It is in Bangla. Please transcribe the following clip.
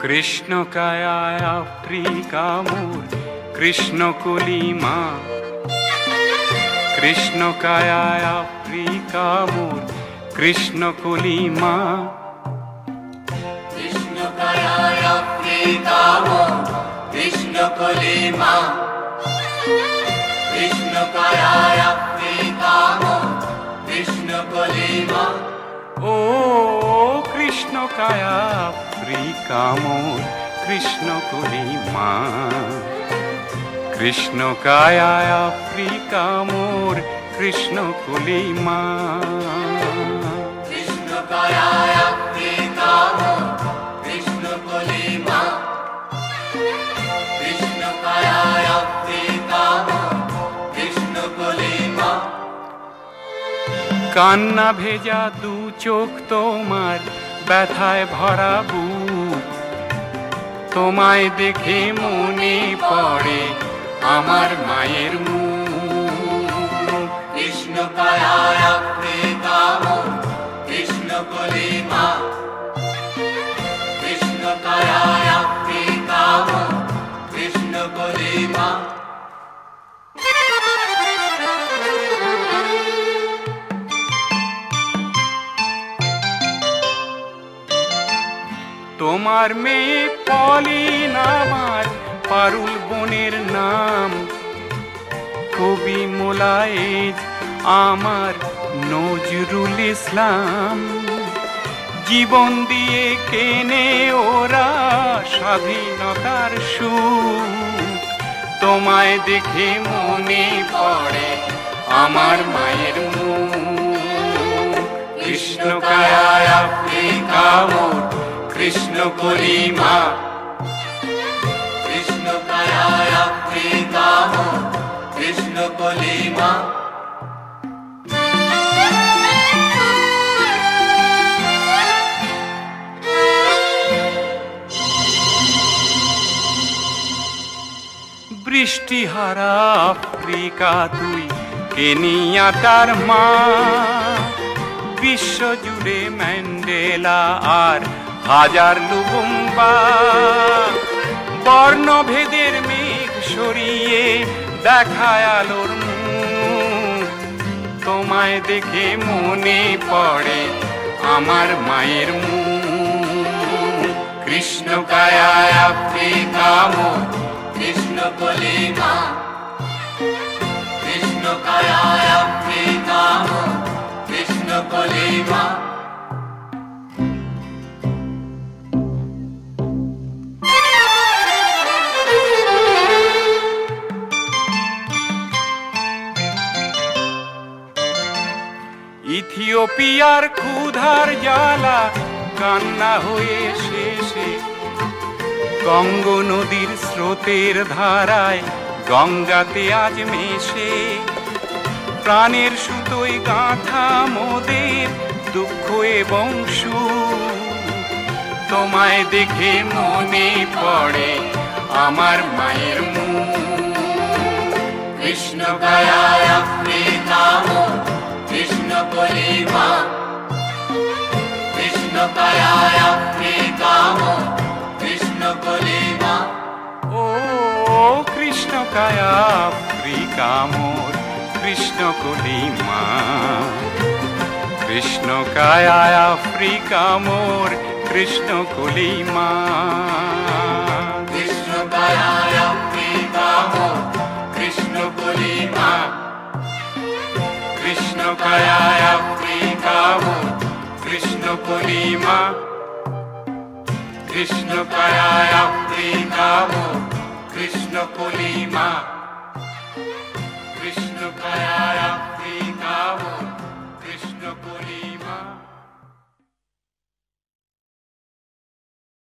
কৃষ্ণ কায়ায় আফ্রিকা মোর কৃষ্ণ কলিমা, কৃষ্ণ কায়ায় আফ্রিকা মোর কৃষ্ণ কলিমা, কৃষ্ণ কায়ায় আফ্রিকা মোর কৃষ্ণ কলিমা, কৃষ্ণ কায়ায় আফ্রিকা মোর কৃষ্ণ কলিমা। ও কৃষ্ণ কায়া আফ্রিকা মোর কৃষ্ণ কলিমা, কৃষ্ণ কায়ায় আফ্রিকা মোর কৃষ্ণ কলিমা, কৃষ্ণ কায়ায় আফ্রিকা মোর কৃষ্ণ কলিমা, কৃষ্ণ কায়ায় আফ্রিকা মোর কৃষ্ণ কলিমা। কান্না ভেজা দু চোখ তোমার ব্যথায় ভরা বুক, তোমায় দেখে মনে পড়ে আমার মায়ের মুখ। কৃষ্ণ কায়ায় আফ্রিকা মোর কৃষ্ণ কলিমা, কৃষ্ণ কায়ায় আফ্রিকা মোর কৃষ্ণ কলিমা। তোমার মেয়ে পলিন আমার পারুল বোনের নাম, কবি মোলায়েজ আমার নজরুল ইসলাম। জীবন দিয়ে কেনে ওরা স্বাধীনতার সুখ, তোমায় দেখে মনে পড়ে আমার মায়ের মুখ। কৃষ্ণ কায়ায় আফ্রিকা মোর কৃষ্ণ কলিমা, কৃষ্ণ কায়ায় আফ্রিকা মোর কৃষ্ণ কলিমা। বৃষ্টিহারা আফ্রিকা তুই কেনিয়াটার মা, বিশ্বজুড়ে ম্যান্ডেলা আর হাজার লুবুম্বা। বর্ণভেদের মেঘ সরিয়ে দেখায় আলোর মুখ, তোমায় দেখে মনে পড়ে আমার মায়ের মুখ। কৃষ্ণ কায়ায় আফ্রিকা মোর কৃষ্ণ কলিমা, কৃষ্ণ কায়ায় আফ্রিকা মোর কৃষ্ণ কলিমা। ইথিওপিয়ার ক্ষুধার জ্বালা কান্না হয়ে শেষে, গঙ্গ নদীর স্রোতের ধারায় গঙ্গাতে আজ মেশে। প্রাণের সুতোয় গাঁথা মোদের দুঃখ এবং সুখ, তোমায় দেখে মনে পড়ে আমার মায়ের মুখ। কৃষ্ণ কায়ায় আফ্রিকা মোর কৃষ্ণ কলিমা, কৃষ্ণ কায়ায় আফ্রিকা মোর কৃষ্ণ কলিমা। ও কৃষ্ণ কায়া আফ্রিকা মোর কৃষ্ণ কলিমা, কৃষ্ণ কায়ায় আফ্রিকা মোর কৃষ্ণ কলিমা, কৃষ্ণ কায়ায় আফ্রিকা মোর কৃষ্ণ কলিমা, কৃষ্ণ কায়ায় আফ্রিকা মোর কৃষ্ণ কলিমা, কৃষ্ণ কায়ায় আফ্রিকা মোর কৃষ্ণ কলিমা, কৃষ্ণ কায়ায়